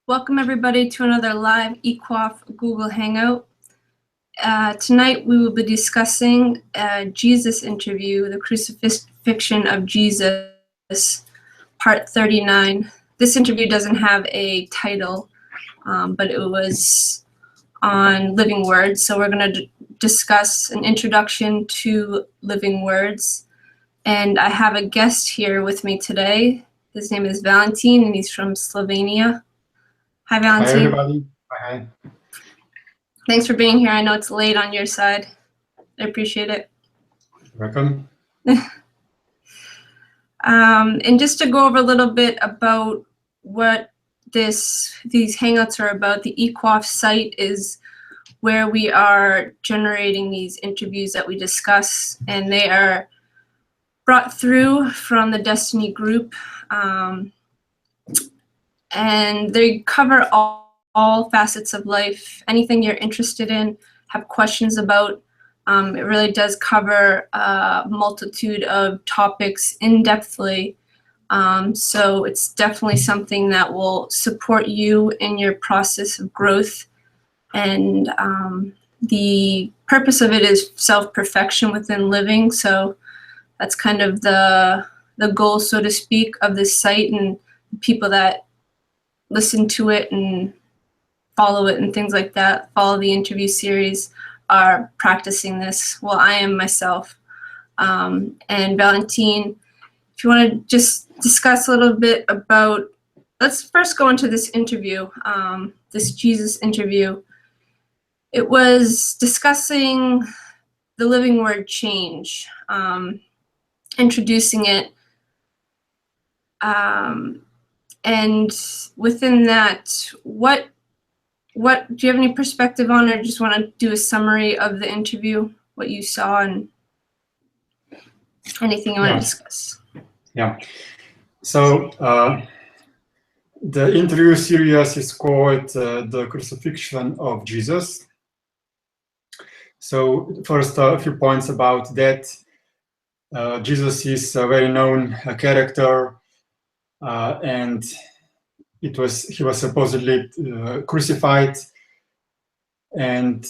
Welcome everybody to another live Eqafe Google Hangout. Tonight we will be discussing a Jesus interview, the Crucifixion of Jesus, part 39. This interview doesn't have a title, but it was on living words. So we're going to discuss an introduction to living words. And I have a guest here with me today. His name is Valentin, and he's from Slovenia. Hi, Valentin. Hi, everybody. Hi. Thanks for being here. I know it's late on your side. I appreciate it. Welcome. And just to go over a little bit about what these Hangouts are about, the Eqafe site is where we are generating these interviews that we discuss, and they are brought through from the Destiny group. And they cover all facets of life, anything you're interested in, have questions about. It really does cover a multitude of topics in-depthly. So it's definitely something that will support you in your process of growth. And the purpose of it is self-perfection within living. So that's kind of the goal, so to speak, of this site, and people that listen to it and follow it and things like that, follow the interview series, are practicing this. Well, I am myself. And Valentin, if you want to just discuss a little bit about, let's first go into this interview, this Jesus interview. It was discussing the living word change, introducing it, and within that, what do you have any perspective on, or just want to do a summary of the interview, what you saw, and anything you want to discuss? Yeah. So the interview series is called The Crucifixion of Jesus. So first, a few points about that. Jesus is a very known character, and he was supposedly crucified, and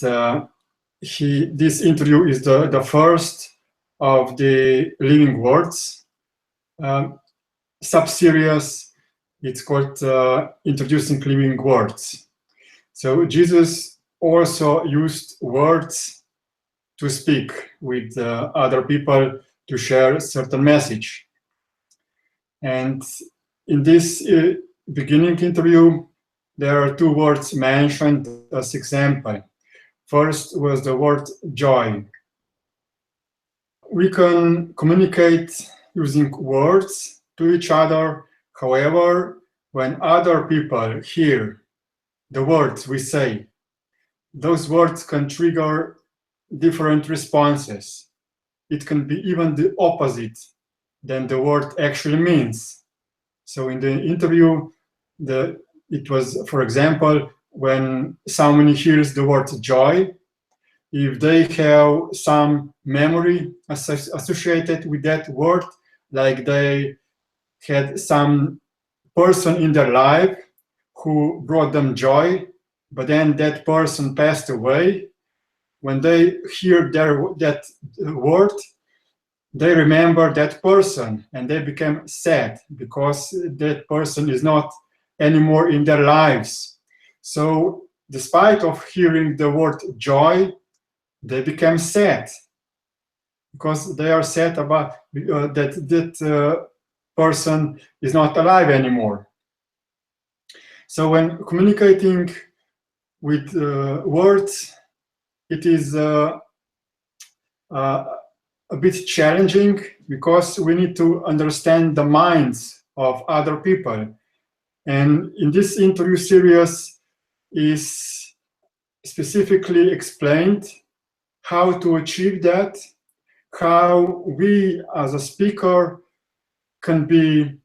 this interview is the first of the living words sub-series. It's called Introducing Living Words. So Jesus also used words to speak with other people, to share a certain message. And in this beginning interview, there are two words mentioned as example. First was the word joy. We can communicate using words to each other. However, when other people hear the words we say, those words can trigger different responses. It can be even the opposite than the word actually means. So in the interview, it was, for example, when someone hears the word joy, if they have some memory associated with that word, like they had some person in their life who brought them joy, but then that person passed away, when they hear that word, they remember that person and they become sad because that person is not anymore in their lives. So despite of hearing the word joy, they become sad because they are sad about that person is not alive anymore. So when communicating with words, it is a bit challenging because we need to understand the minds of other people. And in this interview series is specifically explained how to achieve that, how we as a speaker can be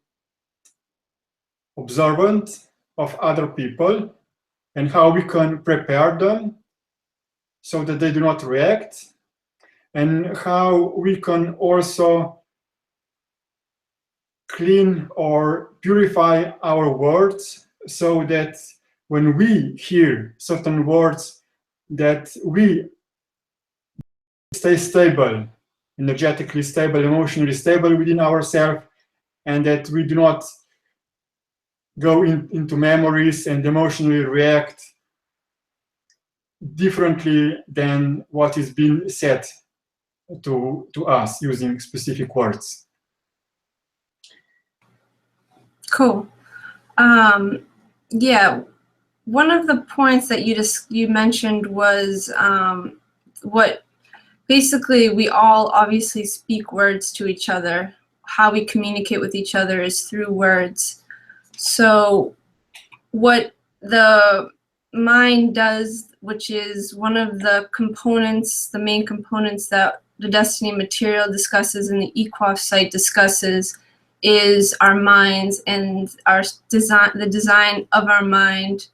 observant of other people and how we can prepare them so that they do not react, and how we can also clean or purify our words so that when we hear certain words, that we stay stable, energetically stable, emotionally stable within ourselves, and that we do not go into memories and emotionally react differently than what is being said to us using specific words. Cool. Yeah, one of the points that you mentioned was what basically we all obviously speak words to each other. How we communicate with each other is through words. So what the mind does, which is one of the components, the main components that the Destiny material discusses and the Eqafe site discusses, is our minds and our design, the design of our mind,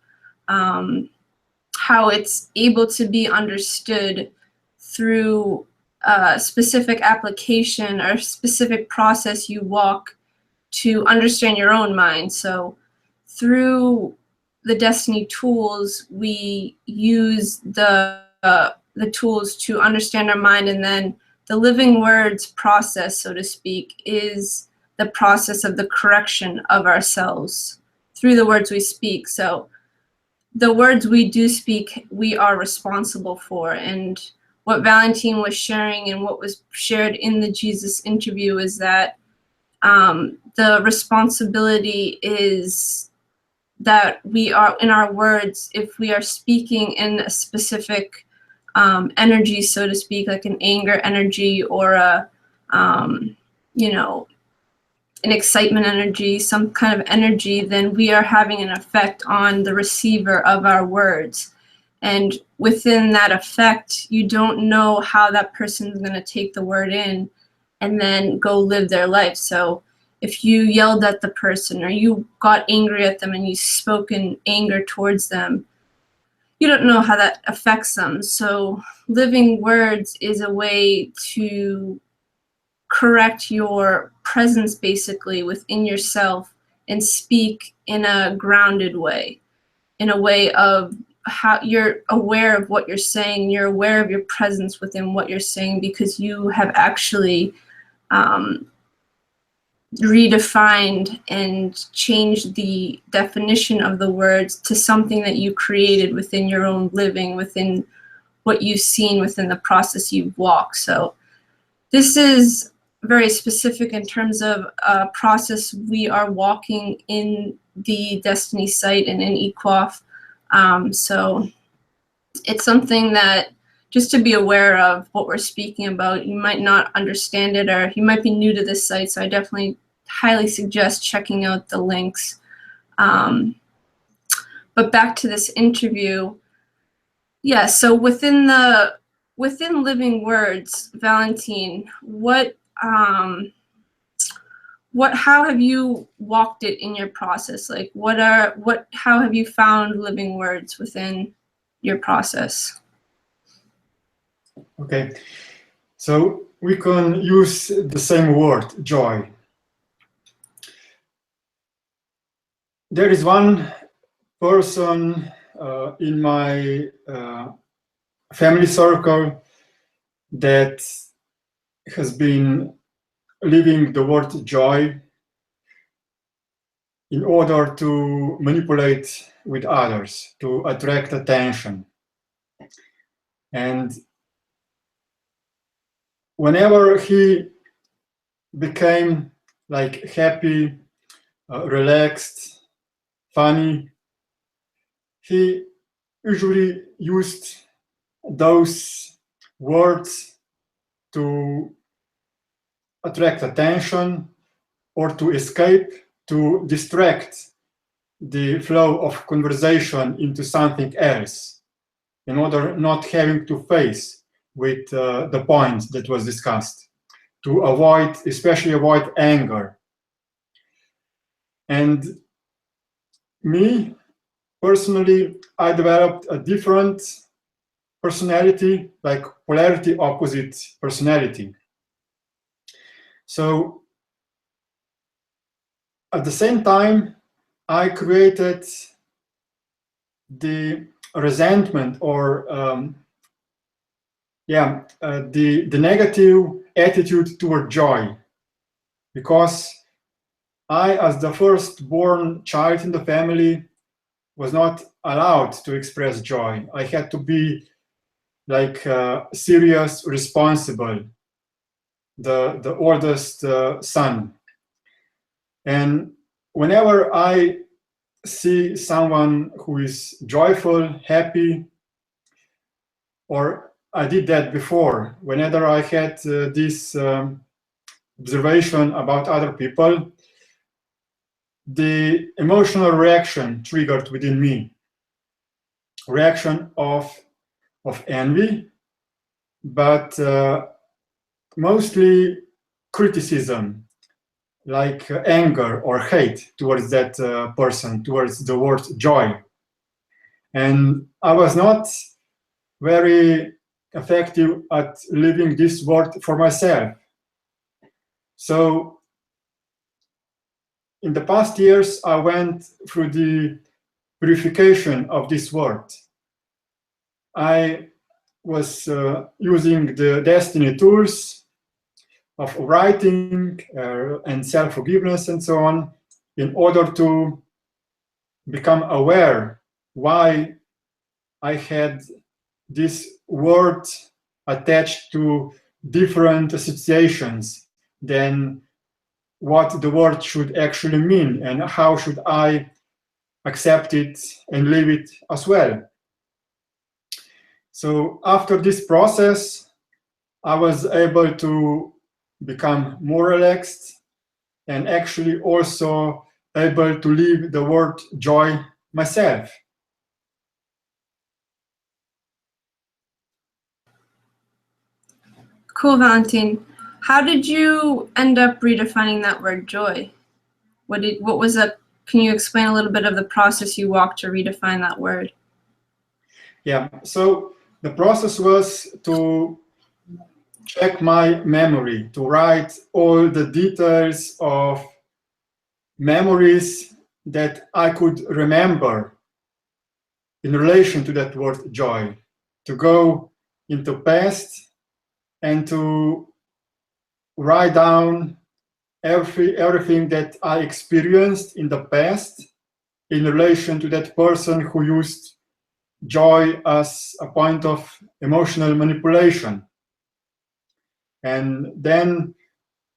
how it's able to be understood through a specific application or specific process you walk to understand your own mind. So through the Destiny tools, we use the tools to understand our mind, and then the living words process, so to speak, is the process of the correction of ourselves through the words we speak. So the words we do speak, we are responsible for. And what Valentin was sharing and what was shared in the Jesus interview is that the responsibility is that we are, in our words, if we are speaking in a specific energy, so to speak, like an anger energy or a, you know, an excitement energy, some kind of energy, then we are having an effect on the receiver of our words. And within that effect, you don't know how that person is going to take the word in and then go live their life. So if you yelled at the person or you got angry at them and you spoke in anger towards them, you don't know how that affects them. So living words is a way to correct your presence basically within yourself and speak in a grounded way, in a way of how you're aware of what you're saying, you're aware of your presence within what you're saying, because you have actually redefined and changed the definition of the words to something that you created within your own living, within what you've seen, within the process you've walked. So this is very specific in terms of a process we are walking in the Destiny site and in Eqafe. So it's something that just to be aware of what we're speaking about. You might not understand it, or you might be new to this site, so I definitely highly suggest checking out the links. But back to this interview. Yeah, so within living words, Valentin, how have you walked it in your process? Like how have you found living words within your process? Okay, so we can use the same word, joy. There is one person in my family circle that has been living the word joy in order to manipulate with others, to attract attention. And whenever he became like happy, relaxed, funny, he usually used those words to attract attention or to escape, to distract the flow of conversation into something else, in order not having to face with the point that was discussed, to avoid, especially avoid anger. And me, personally, I developed a different personality, like polarity opposite personality. So at the same time, I created the resentment or the negative attitude toward joy, because I, as the firstborn child in the family, was not allowed to express joy. I had to be like serious, responsible, the oldest son. And whenever I see someone who is joyful, happy, or I did that before, whenever I had this observation about other people, the emotional reaction triggered within me, reaction of envy, but mostly criticism, like anger or hate towards that person, towards the word joy. And I was not very effective at living this word for myself. So in the past years, I went through the purification of this word. I was using the desteni tools of writing and self-forgiveness and so on, in order to become aware why I had this word attached to different associations than what the word should actually mean, and how should I accept it and live it as well. So after this process, I was able to become more relaxed and actually also able to live the word joy myself. Cool, Valentin. How did you end up redefining that word joy? What was a, can you explain a little bit of the process you walked to redefine that word? Yeah, so the process was to check my memory, to write all the details of memories that I could remember in relation to that word joy, to go into past and to write down everything that I experienced in the past in relation to that person who used joy as a point of emotional manipulation. And then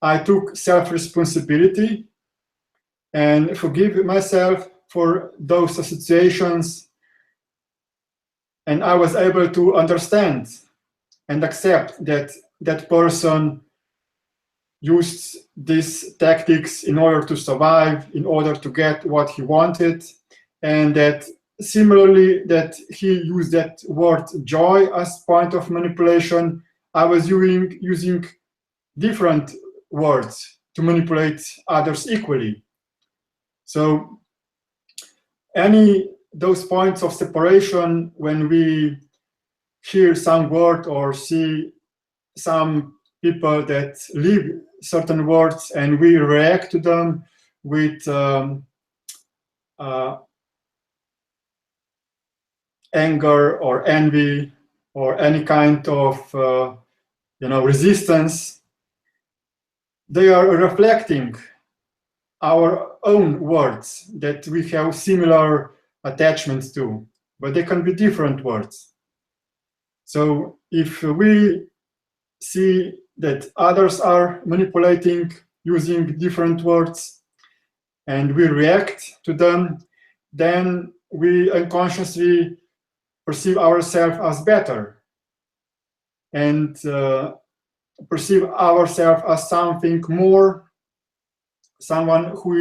I took self-responsibility and forgive myself for those associations, and I was able to understand and accept that that person used these tactics in order to survive, in order to get what he wanted, and that similarly that he used that word joy as point of manipulation, I was using different words to manipulate others equally. So those points of separation, when we hear some word or see some people that live certain words and we react to them with anger or envy or any kind of resistance, they are reflecting our own words that we have similar attachments to, but they can be different words. So if we see that others are manipulating using different words and we react to them, then we unconsciously perceive ourselves as better and perceive ourselves as something more, someone who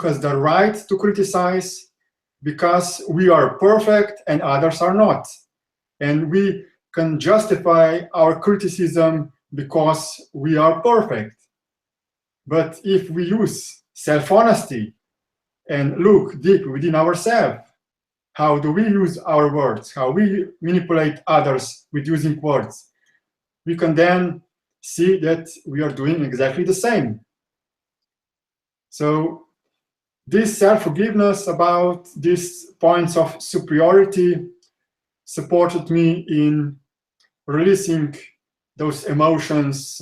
has the right to criticize because we are perfect and others are not. And we can justify our criticism because we are perfect. But if we use self-honesty and look deep within ourselves, how do we use our words, how we manipulate others with using words, we can then see that we are doing exactly the same. So this self-forgiveness about these points of superiority supported me in releasing those emotions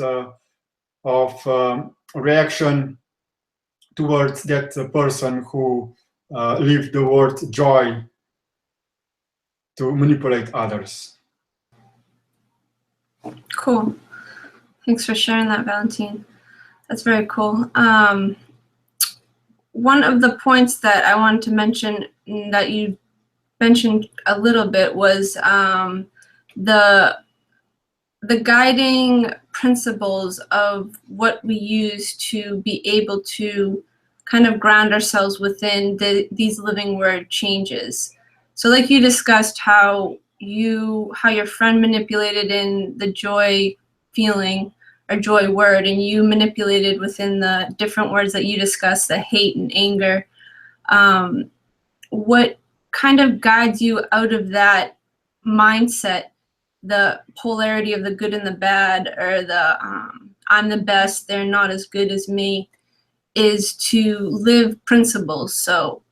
of reaction towards that person who lived the word joy to manipulate others. Cool. Thanks for sharing that, Valentin. That's very cool. One of the points that I wanted to mention that you mentioned a little bit was the guiding principles of what we use to be able to kind of ground ourselves within these living word changes. So like you discussed how your friend manipulated in the joy feeling or joy word, and you manipulated within the different words that you discussed, the hate and anger. What kind of guides you out of that mindset, the polarity of the good and the bad, or the I'm the best, they're not as good as me, is to live principles. So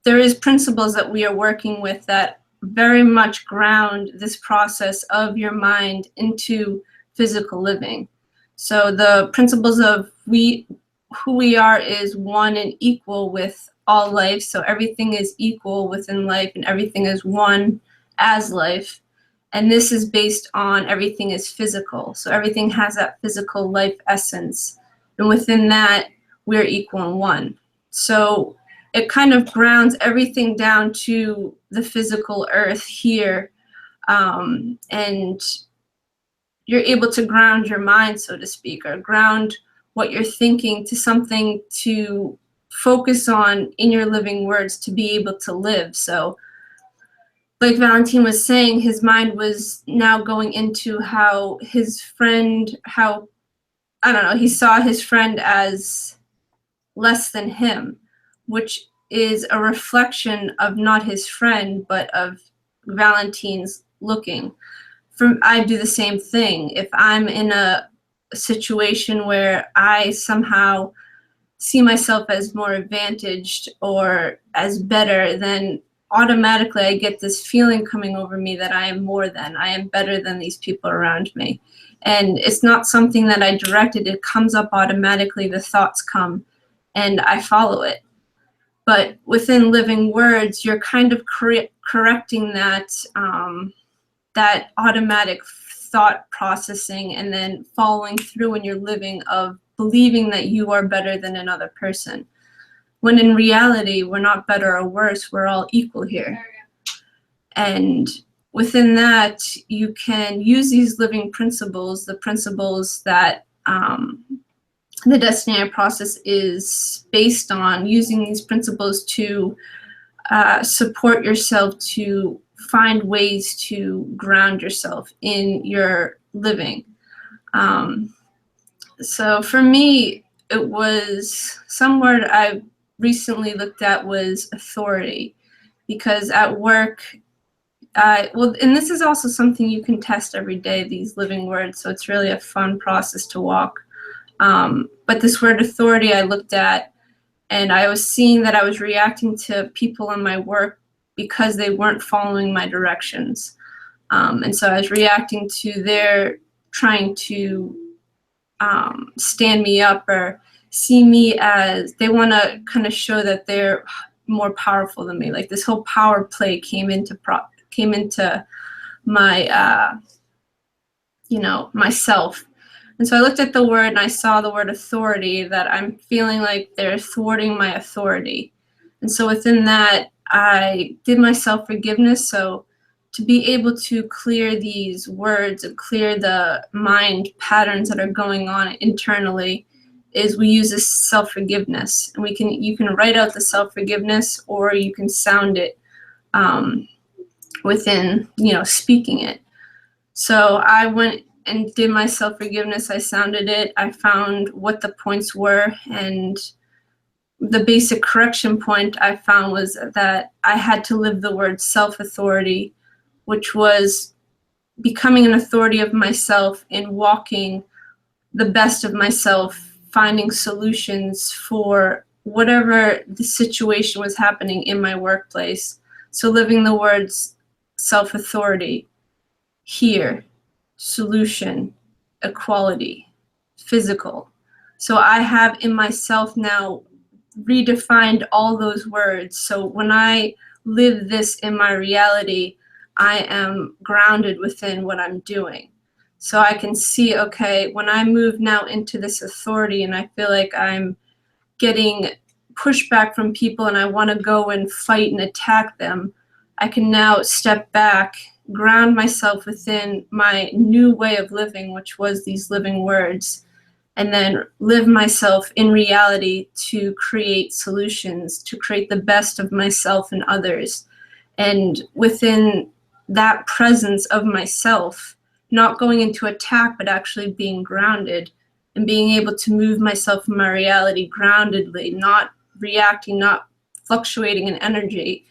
there is principles that we are working with that very much ground this process of your mind into physical living. So the principles of who we are is one and equal with all life. So everything is equal within life and everything is one as life. And this is based on everything is physical. So everything has that physical life essence. And within that, we're equal and one. So it kind of grounds everything down to the physical earth here. And you're able to ground your mind, so to speak, or ground what you're thinking to something to focus on in your living words to be able to live. So like Valentin was saying, his mind was now going into how his friend, he saw his friend as less than him, which is a reflection of not his friend, but of Valentin's looking. I do the same thing. If I'm in a situation where I somehow see myself as more advantaged or as better, then automatically I get this feeling coming over me that I am more than, I am better than these people around me. And it's not something that I directed, it comes up automatically, the thoughts come, and I follow it. But within living words, you're kind of correcting that, that automatic thought processing and then following through in your living of believing that you are better than another person. When in reality, we're not better or worse, we're all equal here. And within that, you can use these living principles, the principles that the desteni process is based on, using these principles to support yourself, to find ways to ground yourself in your living. So for me, it was some word I recently looked at was authority, because at work, and this is also something you can test every day, these living words, so it's really a fun process to walk. But this word authority I looked at, and I was seeing that I was reacting to people in my work because they weren't following my directions. And so I was reacting to their trying to stand me up or see me as, they want to kind of show that they're more powerful than me. Like this whole power play came into my, myself. And so I looked at the word and I saw the word authority, that I'm feeling like they're thwarting my authority. And so within that, I did my self-forgiveness. So to be able to clear these words and clear the mind patterns that are going on internally is we use this self-forgiveness. And you can write out the self-forgiveness, or you can sound it within, speaking it. So I went and did my self-forgiveness. I sounded it. I found what the points were, and the basic correction point I found was that I had to live the word self-authority, which was becoming an authority of myself and walking the best of myself, finding solutions for whatever the situation was happening in my workplace. So living the words self-authority, here, solution, equality, physical. So I have in myself now redefined all those words. So when I live this in my reality, I am grounded within what I'm doing. So I can see, okay, when I move now into this authority and I feel like I'm getting pushback from people and I want to go and fight and attack them, I can now step back, ground myself within my new way of living, which was these living words, and then live myself in reality to create solutions, to create the best of myself and others. And within that presence of myself, not going into attack, but actually being grounded and being able to move myself in my reality groundedly, not reacting, not fluctuating in energy,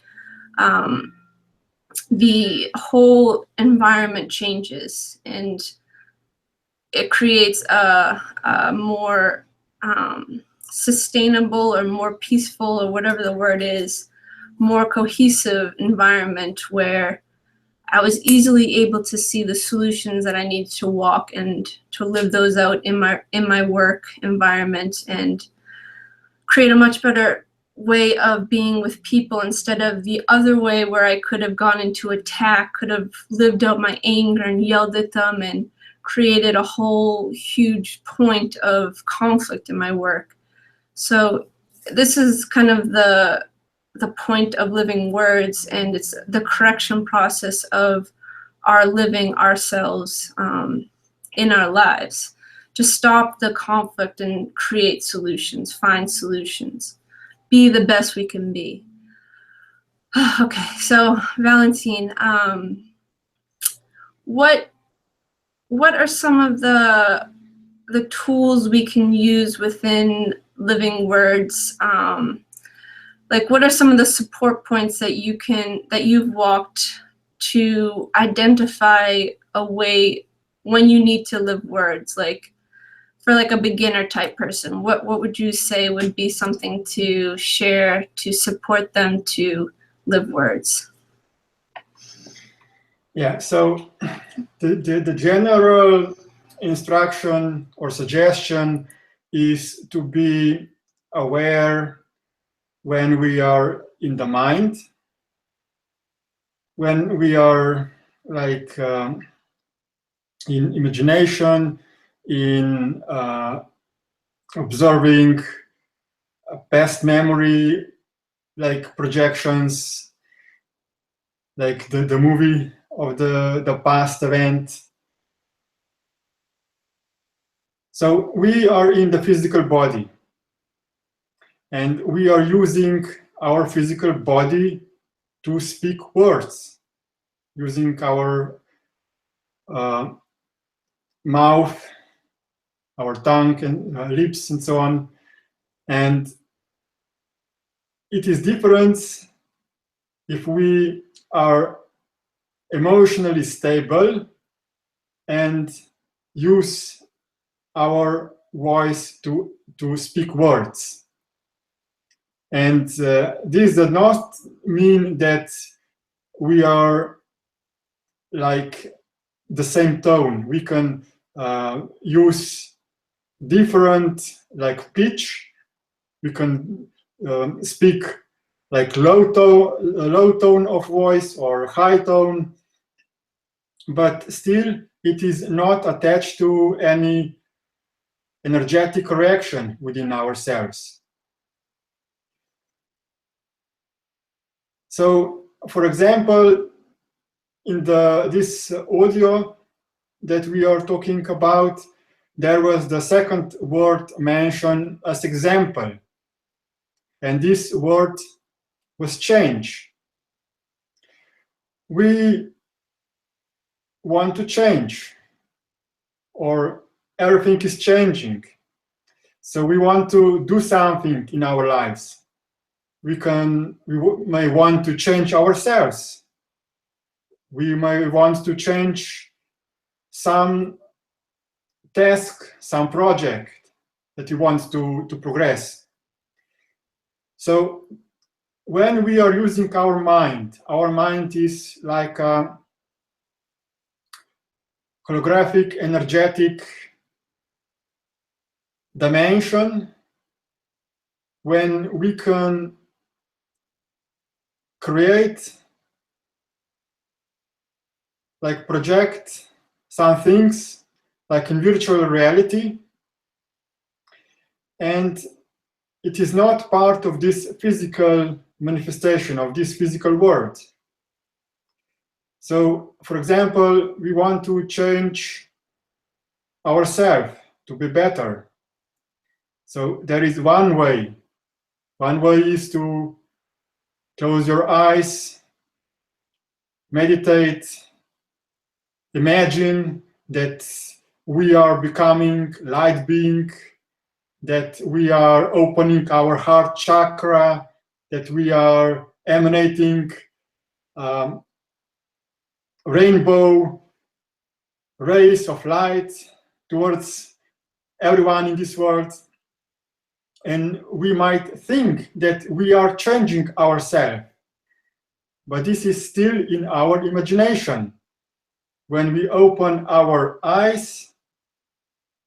the whole environment changes and it creates a more sustainable or more peaceful, or whatever the word is, more cohesive environment where I was easily able to see the solutions that I need to walk and to live those out in my work environment and create a much better way of being with people instead of the other way where I could have gone into attack, could have lived out my anger and yelled at them and created a whole huge point of conflict in my work. So this is kind of the point of living words, and it's the correction process of our living ourselves in our lives to stop the conflict and create solutions, find solutions, be the best we can be. Okay, so Valentin, what are some of the tools we can use within living words? Like, what are some of the support points that you've walked to identify a way when you need to live words? Like, for like a beginner type person, what would you say would be something to share to support them to live words? Yeah, so the general instruction or suggestion is to be aware when we are in the mind, when we are like in imagination, in observing past memory, like projections, like the movie of the past event. So we are in the physical body, and we are using our physical body to speak words, using our mouth, our tongue and lips and so on. And it is different if we are emotionally stable and use our voice to speak words. And this does not mean that we are like the same tone. We can use different like pitch. We can speak like low tone of voice or high tone, but still it is not attached to any energetic reaction within ourselves. So, for example, in this audio that we are talking about, there was the second word mentioned as example, and this word was change. We want to change, or everything is changing. So we want to do something in our lives. We may want to change ourselves. We may want to change some task, some project that we want to progress. So when we are using our mind is like a holographic, energetic dimension when we can create, like project some things like in virtual reality, and it is not part of this physical manifestation of this physical world. So, for example, we want to change ourselves to be better. So there is one way. One way is to close your eyes, meditate, imagine that we are becoming light being, that we are opening our heart chakra, that we are emanating rainbow rays of light towards everyone in this world. And we might think that we are changing ourselves, but this is still in our imagination. When we open our eyes,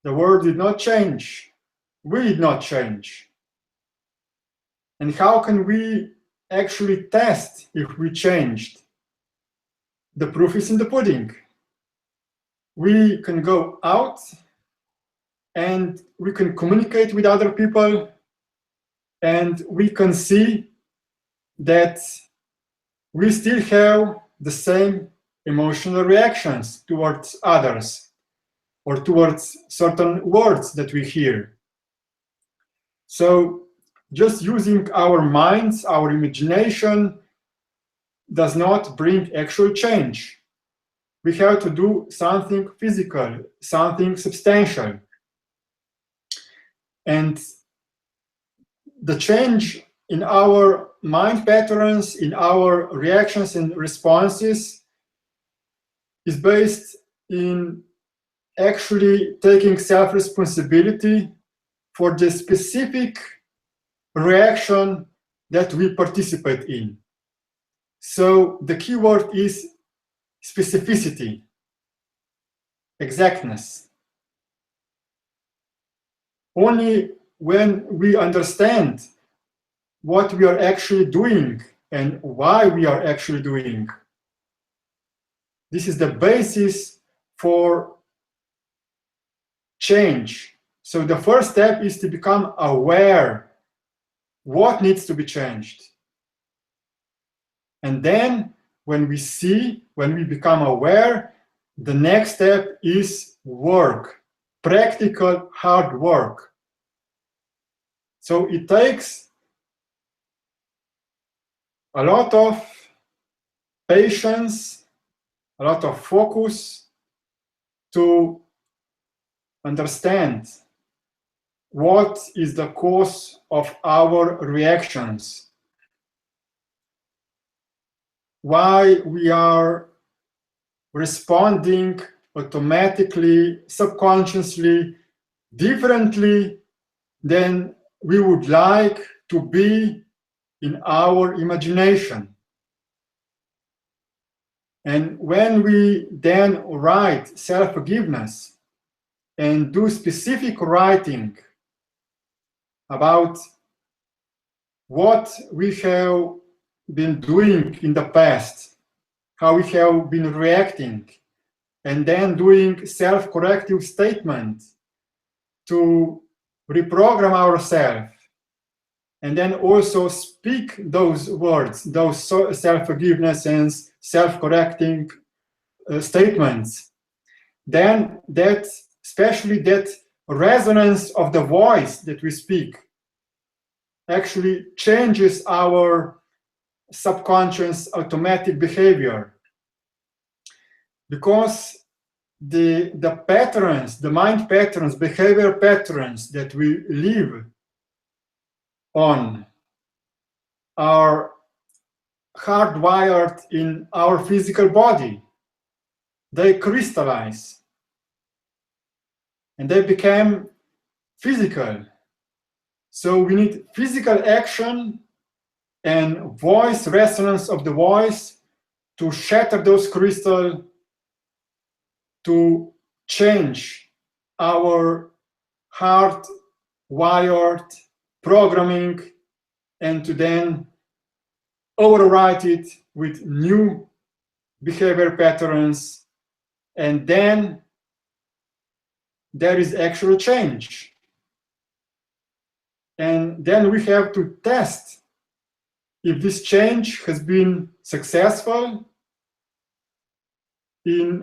the world did not change. We did not change. And how can we actually test if we changed? The proof is in the pudding. We can go out and we can communicate with other people, and we can see that we still have the same emotional reactions towards others or towards certain words that we hear. So just using our minds, our imagination, does not bring actual change. We have to do something physical, something substantial. And the change in our mind patterns, in our reactions and responses, is based in actually taking self-responsibility for the specific reaction that we participate in. So the key word is specificity, exactness. Only when we understand what we are actually doing and why we are actually doing, this is the basis for change. So the first step is to become aware what needs to be changed. And then when we become aware, the next step is work, practical hard work. So it takes a lot of patience, a lot of focus to understand what is the cause of our reactions, why we are responding automatically, subconsciously, differently than we would like to be in our imagination. And when we then write self-forgiveness and do specific writing about what we have been doing in the past, how we have been reacting, and then doing self-corrective statements to reprogram ourselves, and then also speak those words, those self-forgiveness and self-correcting statements, then that, especially that resonance of the voice that we speak, actually changes our subconscious automatic behavior. Because the patterns, the mind patterns, behavior patterns that we live on are hardwired in our physical body. They crystallize and they become physical. So we need physical action and voice resonance of the voice to shatter those crystals, to change our hard-wired programming, and to then overwrite it with new behavior patterns, and then there is actual change. And then we have to test if this change has been successful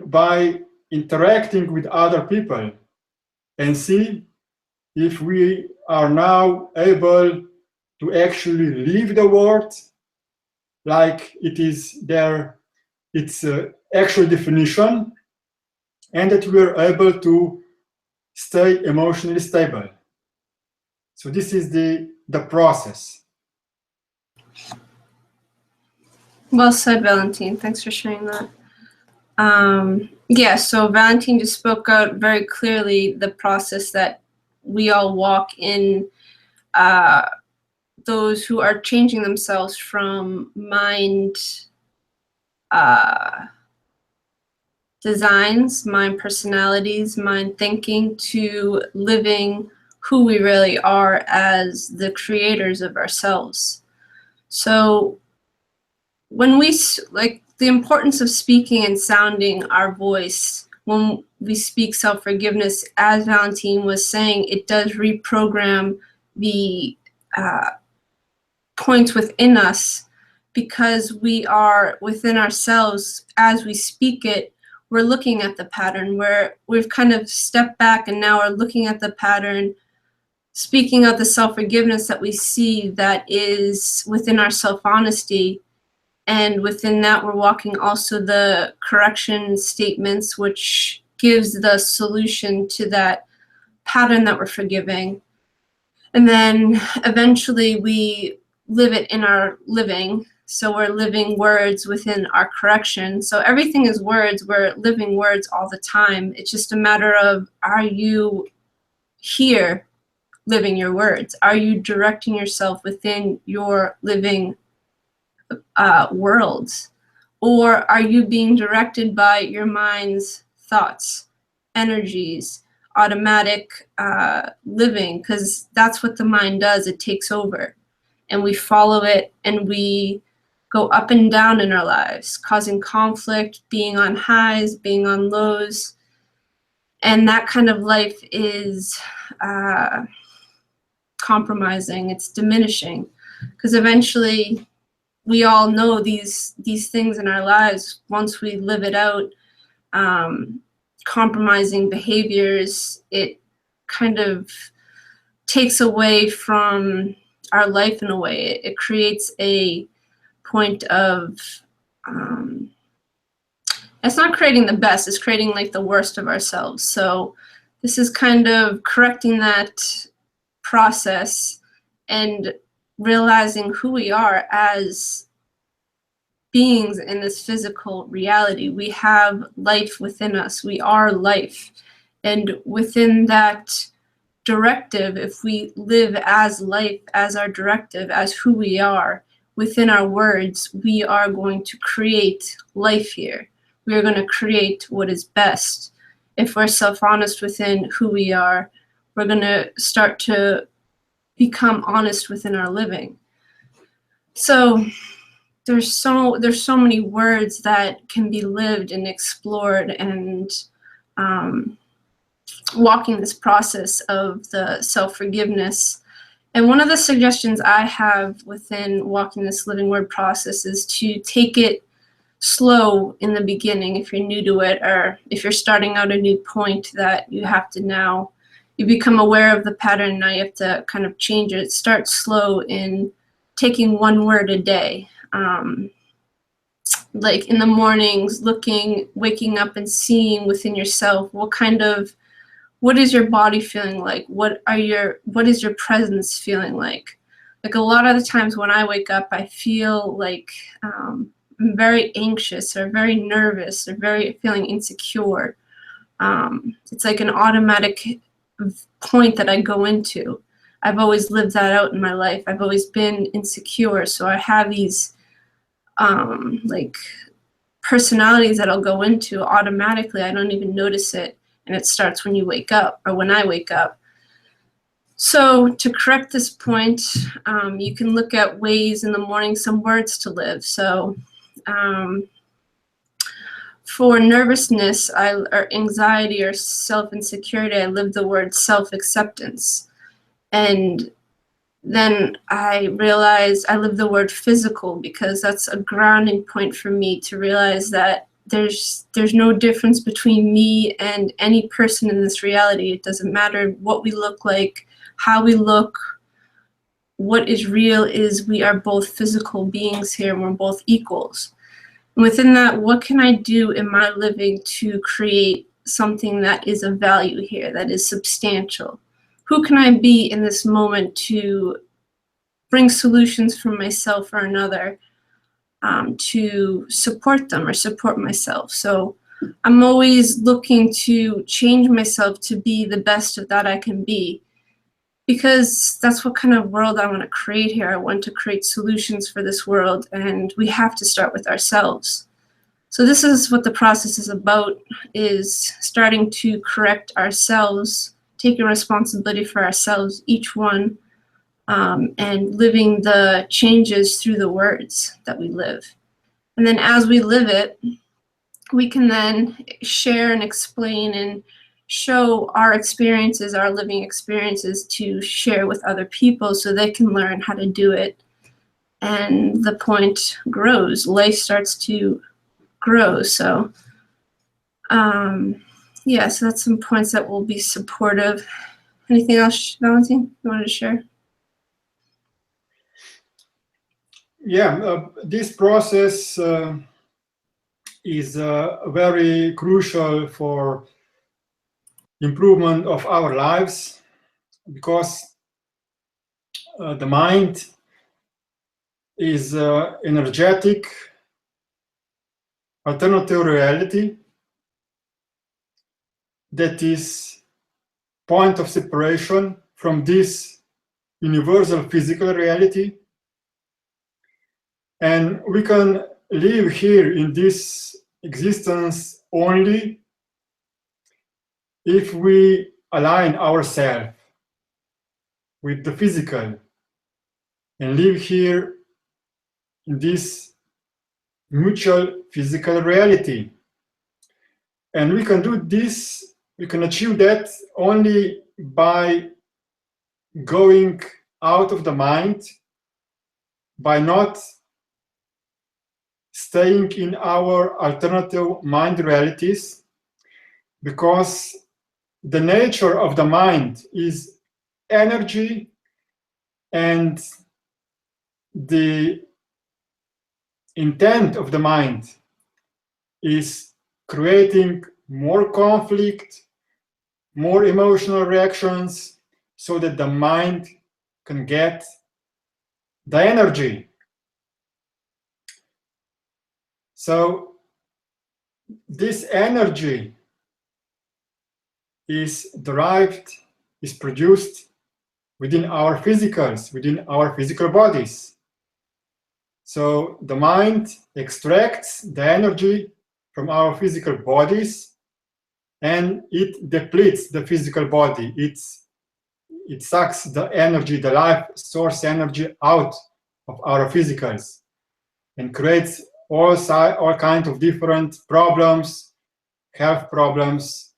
by interacting with other people, and see if we are now able to actually live the word like it is there, its actual definition, and that we are able to stay emotionally stable. So this is the process. Well said, Valentin. Thanks for sharing that. Yeah, so Valentin just spoke out very clearly the process that we all walk in, those who are changing themselves from mind designs, mind personalities, mind thinking, to living who we really are as the creators of ourselves. So when we, like, the importance of speaking and sounding our voice when we speak self-forgiveness, as Valentin was saying, it does reprogram the points within us, because we are within ourselves. As we speak it, we're looking at the pattern where we've kind of stepped back and now are looking at the pattern, speaking of the self-forgiveness that we see that is within our self-honesty. And within that, we're walking also the correction statements, which gives the solution to that pattern that we're forgiving. And then eventually we live it in our living. So we're living words within our correction. So everything is words. We're living words all the time. It's just a matter of, are you here living your words? Are you directing yourself within your living worlds? Or are you being directed by your mind's thoughts, energies, automatic living? Because that's what the mind does. It takes over, and we follow it, and we go up and down in our lives, causing conflict, being on highs, being on lows. And that kind of life is compromising. It's diminishing, because eventually we all know these things in our lives. Once we live it out, compromising behaviors, it kind of takes away from our life in a way. It creates a point of, it's not creating the best, it's creating like the worst of ourselves. So this is kind of correcting that process and realizing who we are as beings in this physical reality. We have life within us. We are life. And within that directive, if we live as life, as our directive, as who we are, within our words, we are going to create life here. We are going to create what is best. If we're self-honest within who we are, we're going to start to become honest within our living. So there's so many words that can be lived and explored, and walking this process of the self-forgiveness. And one of the suggestions I have within walking this living word process is to take it slow in the beginning if you're new to it, or if you're starting out a new point that you have to now, you become aware of the pattern, now you have to kind of change it. Start slow in taking one word a day. Like in the mornings, waking up and seeing within yourself, what is your body feeling like? What is your presence feeling like? Like a lot of the times when I wake up, I feel like I'm very anxious or very nervous or very feeling insecure. It's like an automatic point that I go into. I've always lived that out in my life. I've always been insecure, so I have these like personalities that I'll go into automatically. I don't even notice it, and it starts when you wake up, or when I wake up. So to correct this point, you can look at ways in the morning, some words to live. So for nervousness or anxiety or self-insecurity, I live the word self-acceptance. And then I realized I live the word physical, because that's a grounding point for me to realize that there's no difference between me and any person in this reality. It doesn't matter what we look like, how we look. What is real is we are both physical beings here, and we're both equals. And within that, what can I do in my living to create something that is of value here, that is substantial? Who can I be in this moment to bring solutions for myself or another, to support them or support myself? So I'm always looking to change myself to be the best of that I can be, because that's what kind of world I want to create here. I want to create solutions for this world, and we have to start with ourselves. So this is what the process is about, is starting to correct ourselves, taking responsibility for ourselves, each one, and living the changes through the words that we live. And then as we live it, we can then share and explain and show our experiences, our living experiences, to share with other people so they can learn how to do it. And the point grows, life starts to grow. So yeah, so that's some points that will be supportive. Anything else, Valentin, you wanted to share? Yeah, this process is very crucial for improvement of our lives, because the mind is energetic alternative reality that is point of separation from this universal physical reality. And we can live here in this existence only if we align ourselves with the physical and live here in this mutual physical reality. And we can do this, we can achieve that only by going out of the mind, by not staying in our alternative mind realities, because the nature of the mind is energy, and the intent of the mind is creating more conflict, more emotional reactions, so that the mind can get the energy. So this energy is derived, is produced within our physicals, within our physical bodies. So the mind extracts the energy from our physical bodies, and it depletes the physical body. It sucks the energy, the life source energy, out of our physicals, and creates all kinds of different problems, health problems,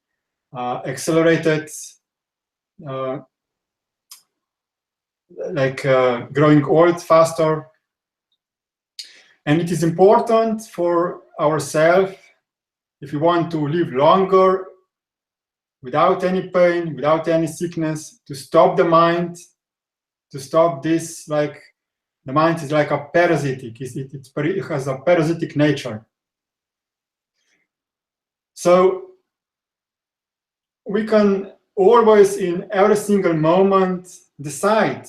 accelerated, growing old faster. And it is important for ourselves, if we want to live longer, without any pain, without any sickness, to stop the mind, to stop this, like, the mind is like a parasitic, it has a parasitic nature. So we can always, in every single moment, decide.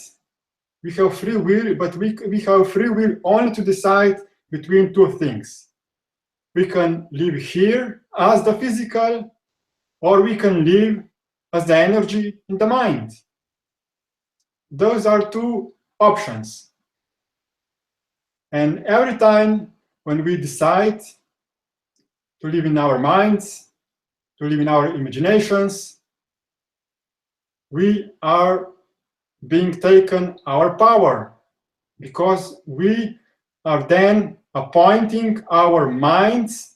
We have free will, but we have free will only to decide between two things. We can live here as the physical, or we can live as the energy in the mind. those are two options. And every time when we decide to live in our minds, to live in our imaginations, we are being taken our power, because we are then appointing our minds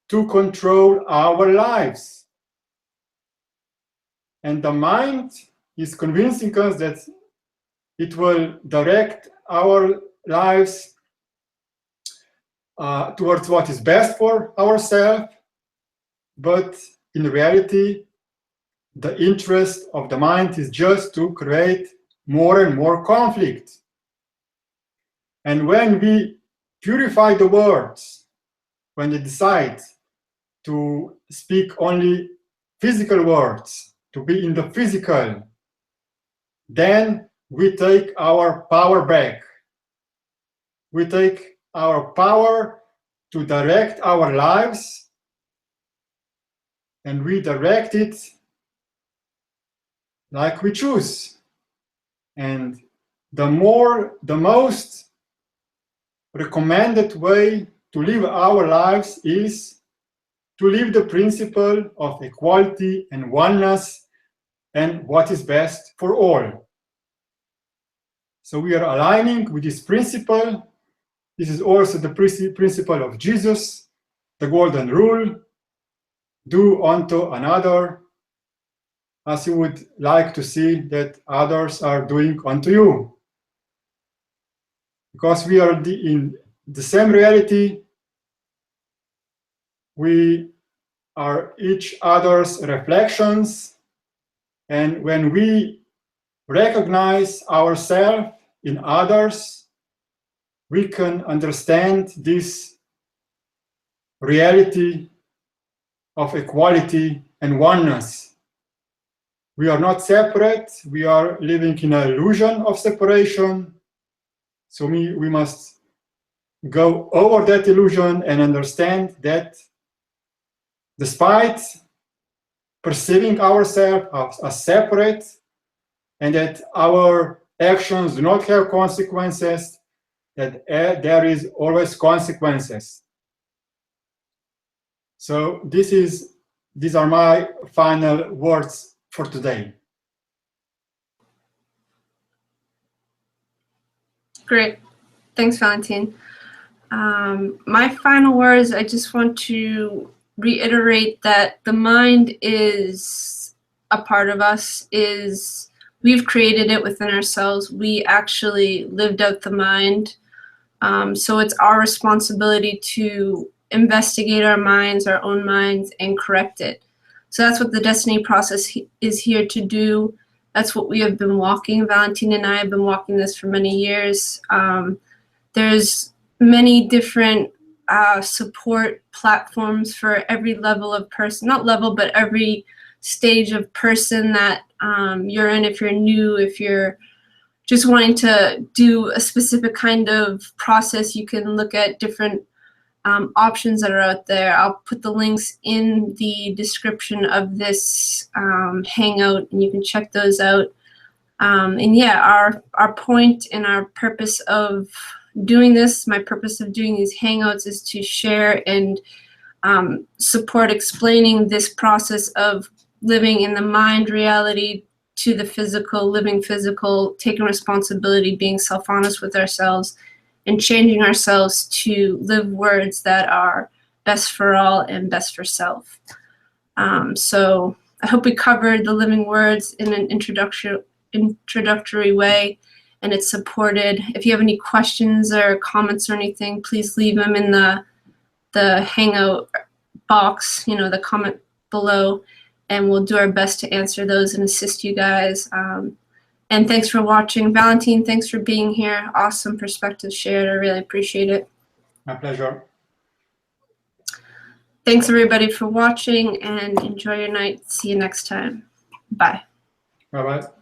to control our lives. And the mind is convincing us that it will direct our lives towards what is best for ourselves, but in reality, the interest of the mind is just to create more and more conflict. And when we purify the words, when they decide to speak only physical words, to be in the physical, then we take our power back. We take our power to direct our lives, and we direct it like we choose. And the most recommended way to live our lives is to live the principle of equality and oneness and what is best for all. So we are aligning with this principle. This is also the principle of Jesus, the golden rule: do unto another as you would like to see that others are doing unto you. Because we are in the same reality, we are each other's reflections, and when we recognize ourselves in others, we can understand this reality of equality and oneness. We are not separate, we are living in an illusion of separation. So we must go over that illusion and understand that despite perceiving ourselves as separate and that our actions do not have consequences, that there is always consequences. So these are my final words for today. Great. Thanks, Valentin. My final words, I just want to reiterate that the mind is a part of us, we've created it within ourselves. We actually lived out the mind. So it's our responsibility to investigate our minds, our own minds, and correct it. So that's what the destiny process is here to do. That's what we have been walking. Valentin and I have been walking this for many years. There's many different support platforms for every level of person, not level, but every stage of person that you're in. If you're new, if you're just wanting to do a specific kind of process, you can look at different options that are out there. I'll put the links in the description of this Hangout, and you can check those out. And yeah, our point and our purpose of doing this, my purpose of doing these Hangouts, is to share and support explaining this process of living in the mind reality to the physical, living physical, taking responsibility, being self-honest with ourselves, and changing ourselves to live words that are best for all and best for self. So I hope we covered the living words in an introductory way, and it's supported. If you have any questions or comments or anything, please leave them in the Hangout box, the comment below, and we'll do our best to answer those and assist you guys. And thanks for watching. Valentin, thanks for being here. Awesome perspective shared. I really appreciate it. My pleasure. Thanks everybody for watching, and enjoy your night. See you next time. Bye. Bye-bye.